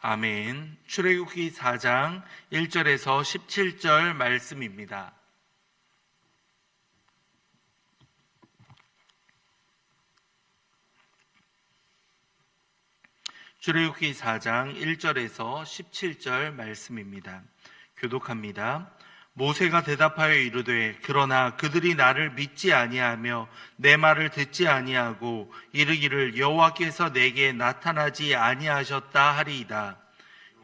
아멘. 출애굽기 4장 1절에서 17절 말씀입니다. 출애굽기 4장 1절에서 17절 말씀입니다. 교독합니다. 모세가 대답하여 이르되 그러나 그들이 나를 믿지 아니하며 내 말을 듣지 아니하고 이르기를 여호와께서 내게 나타나지 아니하셨다 하리이다.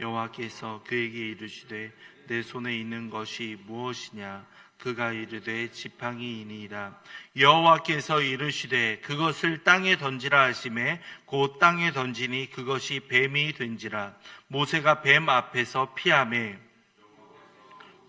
여호와께서 그에게 이르시되 내 손에 있는 것이 무엇이냐? 그가 이르되 지팡이이니이다. 여호와께서 이르시되 그것을 땅에 던지라 하시매 곧 땅에 던지니 그것이 뱀이 된지라. 모세가 뱀 앞에서 피하매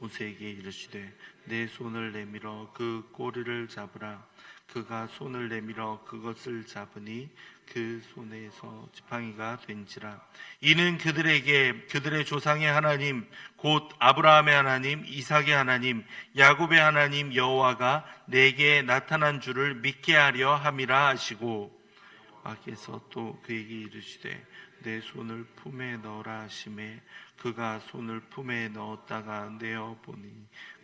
모세에게 이르시되 내 손을 내밀어 그 꼬리를 잡으라. 그가 손을 내밀어 그것을 잡으니 그 손에서 지팡이가 된지라. 이는 그들에게 그들의 조상의 하나님 곧 아브라함의 하나님, 이삭의 하나님, 야곱의 하나님 여호와가 내게 나타난 줄을 믿게 하려 함이라 하시고, 여호와께서 또 그에게 이르시되 내 손을 품에 넣으라 하시매 그가 손을 품에 넣었다가 내어 보니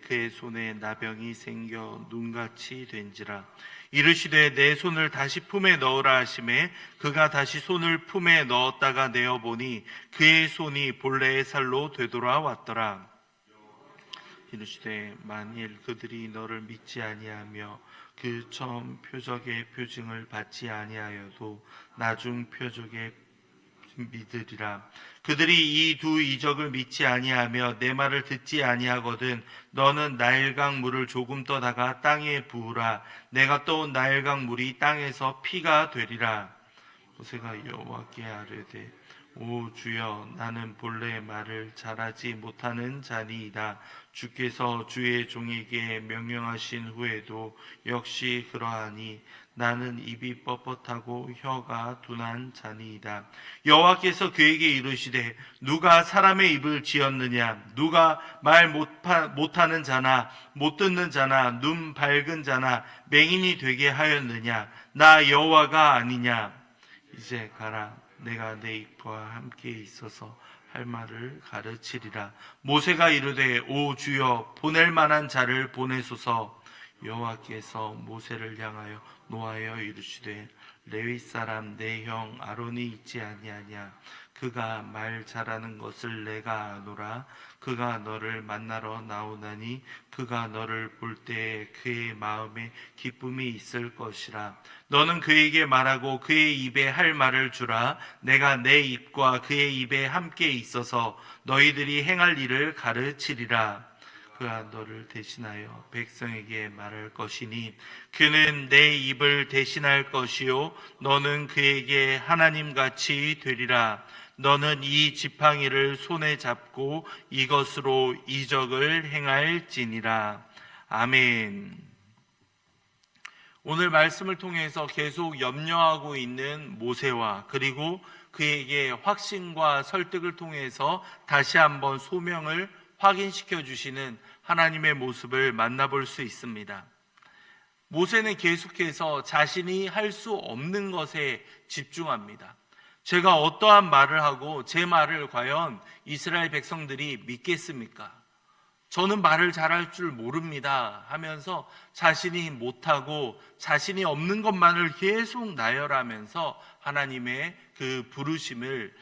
그의 손에 나병이 생겨 눈같이 된지라. 이르시되 내 손을 다시 품에 넣으라 하시매 그가 다시 손을 품에 넣었다가 내어 보니 그의 손이 본래의 살로 되돌아왔더라. 이르시되 만일 그들이 너를 믿지 아니하며 그 처음 표적의 표징을 받지 아니하여도 나중 표적의 믿으리라. 그들이 이 두 이적을 믿지 아니하며 내 말을 듣지 아니하거든 너는 나일강 물을 조금 떠다가 땅에 부으라. 내가 떠온 나일강 물이 땅에서 피가 되리라. 모세가 여호와께 아뢰되 오 주여, 나는 본래 말을 잘하지 못하는 자니이다. 주께서 주의 종에게 명령하신 후에도 역시 그러하니 나는 입이 뻣뻣하고 혀가 둔한 자니이다. 여호와께서 그에게 이르시되 누가 사람의 입을 지었느냐? 누가 말 못하는 자나 못 듣는 자나 눈 밝은 자나 맹인이 되게 하였느냐? 나 여호와가 아니냐? 이제 가라. 내가 내 입과 함께 있어서 할 말을 가르치리라. 모세가 이르되 오 주여, 보낼 만한 자를 보내소서. 여호와께서 모세를 향하여 노하여 이르시되 레위 사람 내 형 아론이 있지 아니하냐? 그가 말 잘하는 것을 내가 아노라. 그가 너를 만나러 나오나니 그가 너를 볼 때에 그의 마음에 기쁨이 있을 것이라. 너는 그에게 말하고 그의 입에 할 말을 주라. 내가 내 입과 그의 입에 함께 있어서 너희들이 행할 일을 가르치리라. 그가 너를 대신하여 백성에게 말할 것이니 그는 내 입을 대신할 것이요 너는 그에게 하나님같이 되리라. 너는 이 지팡이를 손에 잡고 이것으로 이적을 행할지니라. 아멘. 오늘 말씀을 통해서 계속 염려하고 있는 모세와 그리고 그에게 확신과 설득을 통해서 다시 한번 소명을 확인시켜 주시는 하나님의 모습을 만나볼 수 있습니다. 모세는 계속해서 자신이 할 수 없는 것에 집중합니다. 제가 어떠한 말을 하고 제 말을 과연 이스라엘 백성들이 믿겠습니까? 저는 말을 잘할 줄 모릅니다 하면서 자신이 못하고 자신이 없는 것만을 계속 나열하면서 하나님의 그 부르심을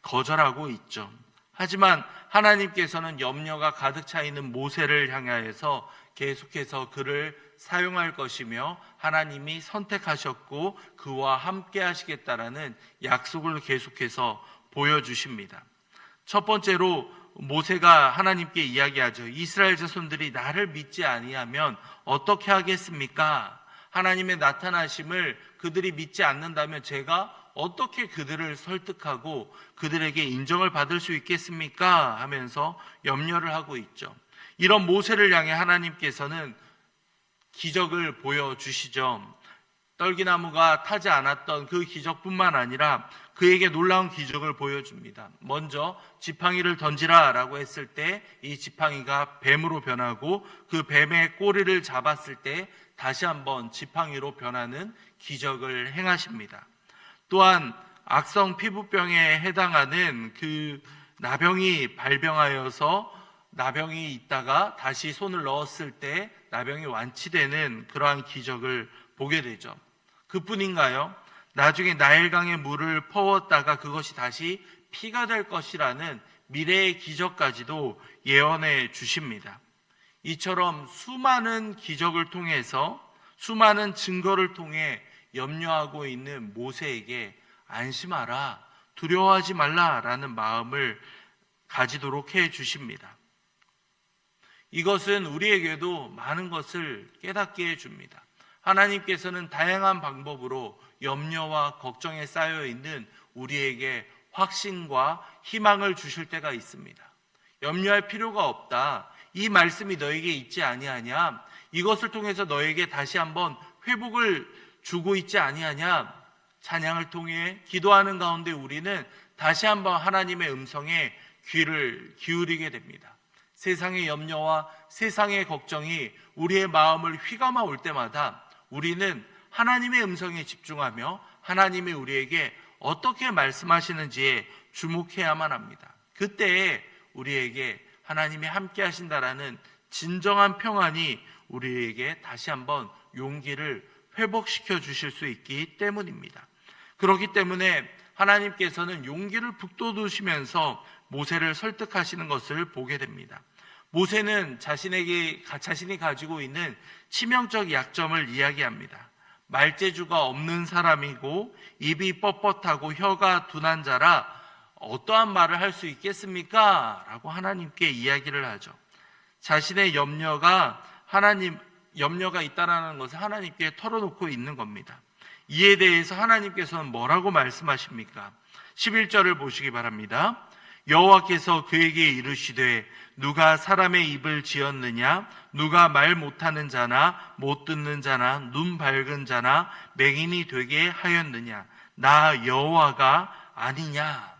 거절하고 있죠. 하지만 하나님께서는 염려가 가득 차 있는 모세를 향하여서 계속해서 그를 사용할 것이며 하나님이 선택하셨고 그와 함께 하시겠다라는 약속을 계속해서 보여주십니다. 첫 번째로 모세가 하나님께 이야기하죠. 이스라엘 자손들이 나를 믿지 아니하면 어떻게 하겠습니까? 하나님의 나타나심을 그들이 믿지 않는다면 제가 어떻게 그들을 설득하고 그들에게 인정을 받을 수 있겠습니까? 하면서 염려를 하고 있죠. 이런 모세를 향해 하나님께서는 기적을 보여주시죠. 떨기나무가 타지 않았던 그 기적뿐만 아니라 그에게 놀라운 기적을 보여줍니다. 먼저 지팡이를 던지라 라고 했을 때 이 지팡이가 뱀으로 변하고 그 뱀의 꼬리를 잡았을 때 다시 한번 지팡이로 변하는 기적을 행하십니다. 또한 악성 피부병에 해당하는 그 나병이 발병하여서 나병이 있다가 다시 손을 넣었을 때 나병이 완치되는 그러한 기적을 보게 되죠. 그뿐인가요? 나중에 나일강에 물을 퍼왔다가 그것이 다시 피가 될 것이라는 미래의 기적까지도 예언해 주십니다. 이처럼 수많은 기적을 통해서 수많은 증거를 통해 염려하고 있는 모세에게 안심하라, 두려워하지 말라라는 마음을 가지도록 해 주십니다. 이것은 우리에게도 많은 것을 깨닫게 해줍니다. 하나님께서는 다양한 방법으로 염려와 걱정에 쌓여 있는 우리에게 확신과 희망을 주실 때가 있습니다. 염려할 필요가 없다. 이 말씀이 너에게 있지 아니하냐? 이것을 통해서 너에게 다시 한번 회복을 주고 있지 아니하냐? 찬양을 통해 기도하는 가운데 우리는 다시 한번 하나님의 음성에 귀를 기울이게 됩니다. 세상의 염려와 세상의 걱정이 우리의 마음을 휘감아 올 때마다 우리는 하나님의 음성에 집중하며 하나님이 우리에게 어떻게 말씀하시는지에 주목해야만 합니다. 그때에 우리에게 하나님이 함께 하신다라는 진정한 평안이 우리에게 다시 한번 용기를 회복시켜 주실 수 있기 때문입니다. 그렇기 때문에 하나님께서는 용기를 북돋우시면서 모세를 설득하시는 것을 보게 됩니다. 모세는 자신이 가지고 있는 치명적 약점을 이야기합니다. 말재주가 없는 사람이고 입이 뻣뻣하고 혀가 둔한 자라 어떠한 말을 할 수 있겠습니까? 라고 하나님께 이야기를 하죠. 자신의 염려가 있다라는 것을 하나님께 털어놓고 있는 겁니다. 이에 대해서 하나님께서는 뭐라고 말씀하십니까? 11절을 보시기 바랍니다. 여호와께서 그에게 이르시되 누가 사람의 입을 지었느냐? 누가 말 못하는 자나 못 듣는 자나 눈 밝은 자나 맹인이 되게 하였느냐? 나 여호와가 아니냐?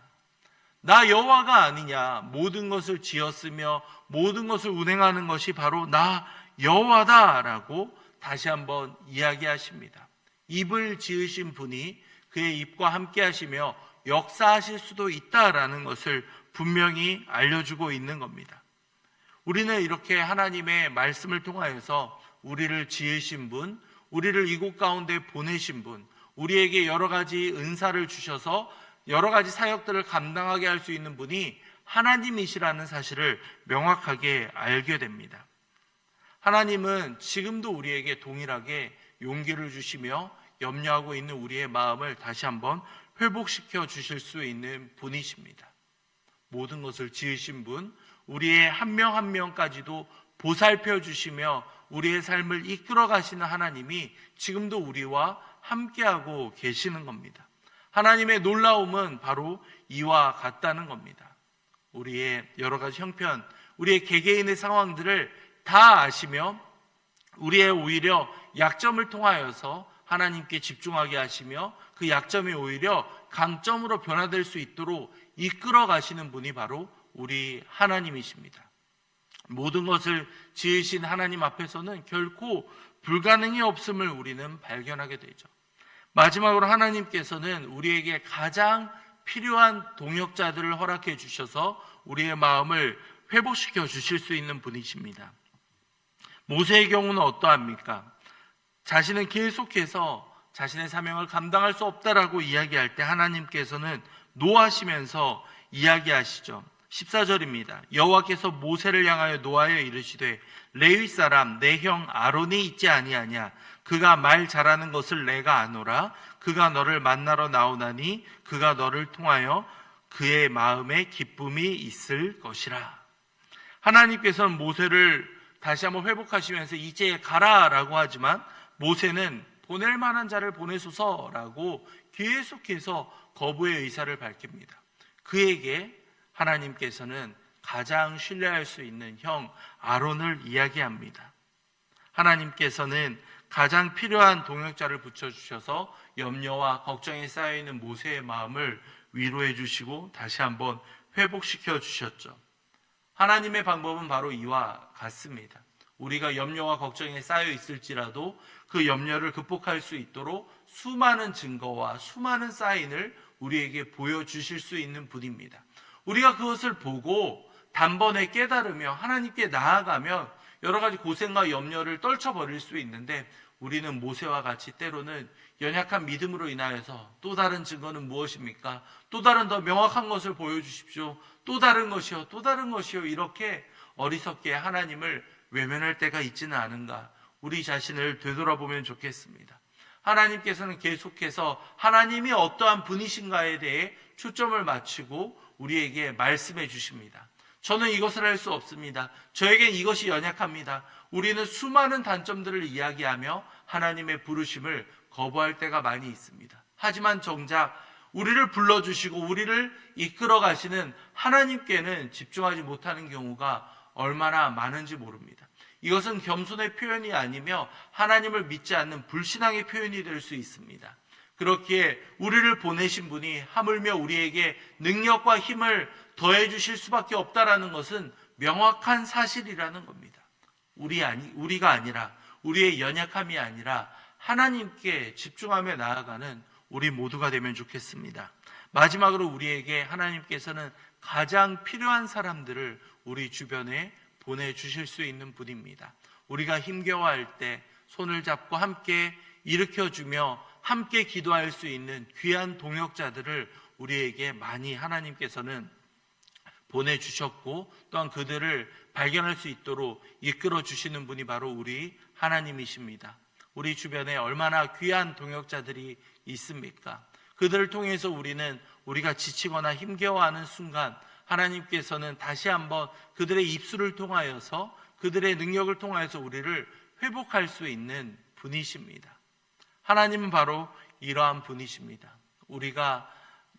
나 여호와가 아니냐? 모든 것을 지었으며 모든 것을 운행하는 것이 바로 나 여호와다라고 다시 한번 이야기하십니다. 입을 지으신 분이 그의 입과 함께 하시며 역사하실 수도 있다라는 것을 분명히 알려주고 있는 겁니다. 우리는 이렇게 하나님의 말씀을 통하여서 우리를 지으신 분, 우리를 이곳 가운데 보내신 분, 우리에게 여러 가지 은사를 주셔서 여러 가지 사역들을 감당하게 할 수 있는 분이 하나님이시라는 사실을 명확하게 알게 됩니다. 하나님은 지금도 우리에게 동일하게 용기를 주시며 염려하고 있는 우리의 마음을 다시 한번 회복시켜 주실 수 있는 분이십니다. 모든 것을 지으신 분, 우리의 한 명 한 명까지도 보살펴 주시며 우리의 삶을 이끌어 가시는 하나님이 지금도 우리와 함께하고 계시는 겁니다. 하나님의 놀라움은 바로 이와 같다는 겁니다. 우리의 여러 가지 형편, 우리의 개개인의 상황들을 다 아시며 우리의 오히려 약점을 통하여서 하나님께 집중하게 하시며 그 약점이 오히려 강점으로 변화될 수 있도록 이끌어 가시는 분이 바로 우리 하나님이십니다. 모든 것을 지으신 하나님 앞에서는 결코 불가능이 없음을 우리는 발견하게 되죠. 마지막으로 하나님께서는 우리에게 가장 필요한 동역자들을 허락해 주셔서 우리의 마음을 회복시켜 주실 수 있는 분이십니다. 모세의 경우는 어떠합니까? 자신은 계속해서 자신의 사명을 감당할 수 없다라고 이야기할 때 하나님께서는 노하시면서 이야기하시죠. 14절입니다. 여호와께서 모세를 향하여 노하여 이르시되 레위 사람 내 형 아론이 있지 아니하냐? 그가 말 잘하는 것을 내가 아노라. 그가 너를 만나러 나오나니 그가 너를 통하여 그의 마음에 기쁨이 있을 것이라. 하나님께서는 모세를 다시 한번 회복하시면서 이제 가라라고 하지만 모세는 보낼 만한 자를 보내소서라고 계속해서 거부의 의사를 밝힙니다. 그에게 하나님께서는 가장 신뢰할 수 있는 형 아론을 이야기합니다. 하나님께서는 가장 필요한 동역자를 붙여주셔서 염려와 걱정에 쌓여있는 모세의 마음을 위로해 주시고 다시 한번 회복시켜 주셨죠. 하나님의 방법은 바로 이와 같습니다. 우리가 염려와 걱정에 쌓여 있을지라도 그 염려를 극복할 수 있도록 수많은 증거와 수많은 사인을 우리에게 보여주실 수 있는 분입니다. 우리가 그것을 보고 단번에 깨달으며 하나님께 나아가면 여러 가지 고생과 염려를 떨쳐버릴 수 있는데, 우리는 모세와 같이 때로는 연약한 믿음으로 인하여서 또 다른 증거는 무엇입니까? 또 다른 더 명확한 것을 보여주십시오. 또 다른 것이요, 또 다른 것이요. 이렇게 어리석게 하나님을 외면할 때가 있지는 않은가? 우리 자신을 되돌아보면 좋겠습니다. 하나님께서는 계속해서 하나님이 어떠한 분이신가에 대해 초점을 맞추고 우리에게 말씀해 주십니다. 저는 이것을 할 수 없습니다. 저에겐 이것이 연약합니다. 우리는 수많은 단점들을 이야기하며 하나님의 부르심을 거부할 때가 많이 있습니다. 하지만 정작 우리를 불러주시고 우리를 이끌어 가시는 하나님께는 집중하지 못하는 경우가 얼마나 많은지 모릅니다. 이것은 겸손의 표현이 아니며 하나님을 믿지 않는 불신앙의 표현이 될 수 있습니다. 그렇기에 우리를 보내신 분이 하물며 우리에게 능력과 힘을 더해 주실 수밖에 없다라는 것은 명확한 사실이라는 겁니다. 우리가 아니라, 우리의 연약함이 아니라 하나님께 집중하며 나아가는 우리 모두가 되면 좋겠습니다. 마지막으로 우리에게 하나님께서는 가장 필요한 사람들을 우리 주변에 보내주실 수 있는 분입니다. 우리가 힘겨워할 때 손을 잡고 함께 일으켜주며 함께 기도할 수 있는 귀한 동역자들을 우리에게 많이 하나님께서는 보내주셨고, 또한 그들을 발견할 수 있도록 이끌어 주시는 분이 바로 우리 하나님이십니다. 우리 주변에 얼마나 귀한 동역자들이 있습니까? 그들을 통해서 우리가 지치거나 힘겨워하는 순간 하나님께서는 다시 한번 그들의 입술을 통하여서, 그들의 능력을 통하여서 우리를 회복할 수 있는 분이십니다. 하나님은 바로 이러한 분이십니다. 우리가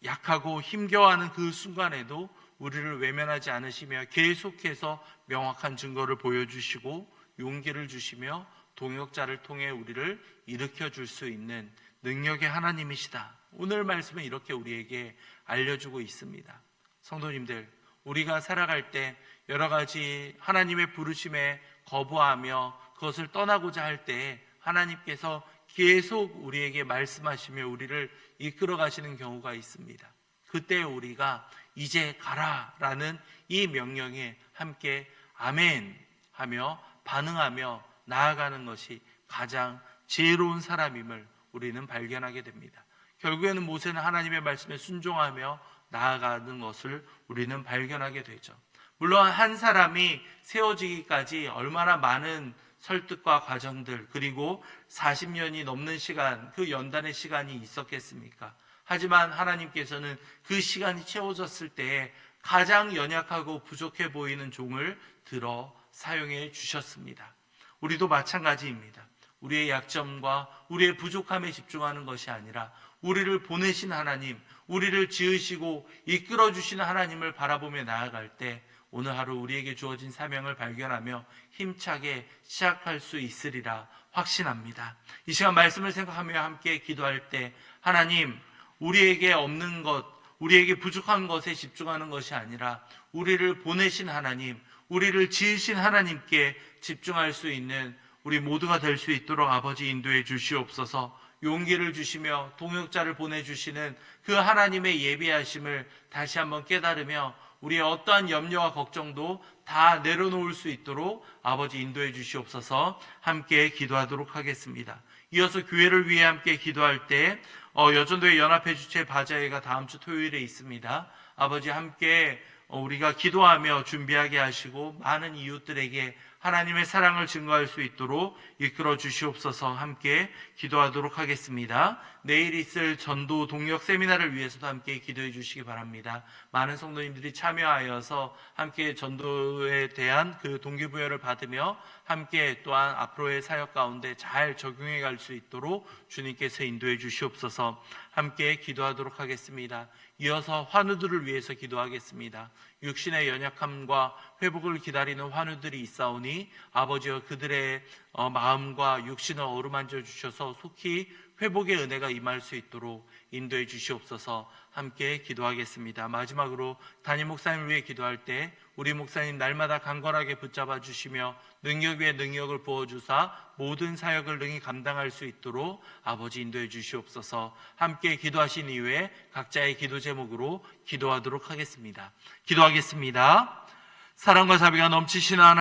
약하고 힘겨워하는 그 순간에도 우리를 외면하지 않으시며 계속해서 명확한 증거를 보여주시고 용기를 주시며 동역자를 통해 우리를 일으켜줄 수 있는 능력의 하나님이시다. 오늘 말씀은 이렇게 우리에게 알려주고 있습니다. 성도님들, 우리가 살아갈 때 여러 가지 하나님의 부르심에 거부하며 그것을 떠나고자 할 때 하나님께서 계속 우리에게 말씀하시며 우리를 이끌어 가시는 경우가 있습니다. 그때 우리가 이제 가라라는 이 명령에 함께 아멘 하며 반응하며 나아가는 것이 가장 지혜로운 사람임을 우리는 발견하게 됩니다. 결국에는 모세는 하나님의 말씀에 순종하며 나아가는 것을 우리는 발견하게 되죠. 물론 한 사람이 세워지기까지 얼마나 많은 설득과 과정들, 그리고 40년이 넘는 시간, 그 연단의 시간이 있었겠습니까? 하지만 하나님께서는 그 시간이 채워졌을 때에 가장 연약하고 부족해 보이는 종을 들어 사용해 주셨습니다. 우리도 마찬가지입니다. 우리의 약점과 우리의 부족함에 집중하는 것이 아니라 우리를 보내신 하나님, 우리를 지으시고 이끌어 주시는 하나님을 바라보며 나아갈 때 오늘 하루 우리에게 주어진 사명을 발견하며 힘차게 시작할 수 있으리라 확신합니다. 이 시간 말씀을 생각하며 함께 기도할 때 하나님, 우리에게 없는 것, 우리에게 부족한 것에 집중하는 것이 아니라 우리를 보내신 하나님, 우리를 지으신 하나님께 집중할 수 있는 우리 모두가 될 수 있도록 아버지 인도해 주시옵소서. 용기를 주시며 동역자를 보내주시는 그 하나님의 예비하심을 다시 한번 깨달으며 우리의 어떠한 염려와 걱정도 다 내려놓을 수 있도록 아버지 인도해 주시옵소서. 함께 기도하도록 하겠습니다. 이어서 교회를 위해 함께 기도할 때 여전도의 연합회 주최 바자회가 다음 주 토요일에 있습니다. 아버지 함께 우리가 기도하며 준비하게 하시고 많은 이웃들에게 하나님의 사랑을 증거할 수 있도록 이끌어 주시옵소서. 함께 기도하도록 하겠습니다. 내일 있을 전도 동력 세미나를 위해서도 함께 기도해 주시기 바랍니다. 많은 성도님들이 참여하여서 함께 전도에 대한 그 동기부여를 받으며 함께 또한 앞으로의 사역 가운데 잘 적용해 갈 수 있도록 주님께서 인도해 주시옵소서. 함께 기도하도록 하겠습니다. 이어서 환우들을 위해서 기도하겠습니다. 육신의 연약함과 회복을 기다리는 환우들이 있사오니 아버지여 그들의 마음과 육신을 어루만져 주셔서 속히 회복의 은혜가 임할 수 있도록 인도해 주시옵소서. 함께 기도하겠습니다. 마지막으로 담임 목사님을 위해 기도할 때 우리 목사님 날마다 강건하게 붙잡아 주시며 능력 위에 능력을 부어주사 모든 사역을 능히 감당할 수 있도록 아버지 인도해 주시옵소서. 함께 기도하신 이후에 각자의 기도 제목으로 기도하도록 하겠습니다. 기도하겠습니다. 사랑과 자비가 넘치시는 하나님,